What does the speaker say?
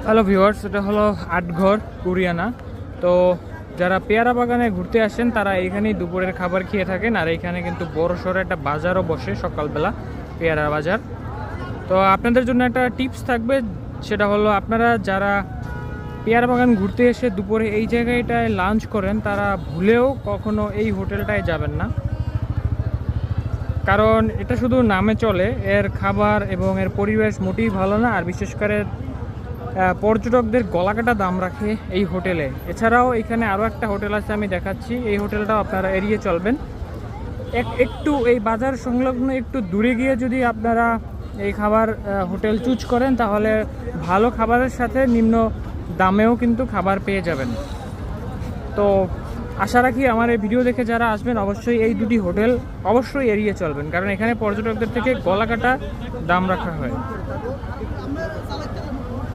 Hello viewers, এটা হলো আটঘর কুরিয়ানা। তো যারা পেয়ারা বাগানে ঘুরতে আসেন তারা এইখানেই দুপুরের খাবার খেয়ে থাকেন। আর এইখানে কিন্তু বড় সড়ো একটা বাজারও বসে সকালবেলা, পেয়ারা বাজার। তো আপনাদের জন্য একটা টিপস থাকবে, সেটা হলো আপনারা যারা পেয়ারা বাগান ঘুরতে এসে দুপুরে এই জায়গাটায় লাঞ্চ করেন তারা ভুলেও কখনো এই হোটেলটায় যাবেন না, কারণ এটা শুধু নামে চলে। এর খাবার এবং এর পরিবেশ মোটেই ভালো না। আর বিশেষ করে পর্যটকদের গলাকাটা দাম রাখে এই হোটেলে। এছাড়াও এখানে আরও একটা হোটেল আছে, আমি দেখাচ্ছি। এই হোটেলটাও আপনারা এড়িয়ে চলবেন। একটু এই বাজার সংলগ্ন একটু দূরে গিয়ে যদি আপনারা এই খাবার হোটেল চুজ করেন তাহলে ভালো খাবারের সাথে নিম্ন দামেও কিন্তু খাবার পেয়ে যাবেন। তো আশা রাখি আমার এই ভিডিও দেখে যারা আসবেন অবশ্যই এই দুটি হোটেল অবশ্যই এড়িয়ে চলবেন, কারণ এখানে পর্যটকদের থেকে গলাকাটা দাম রাখা হয়।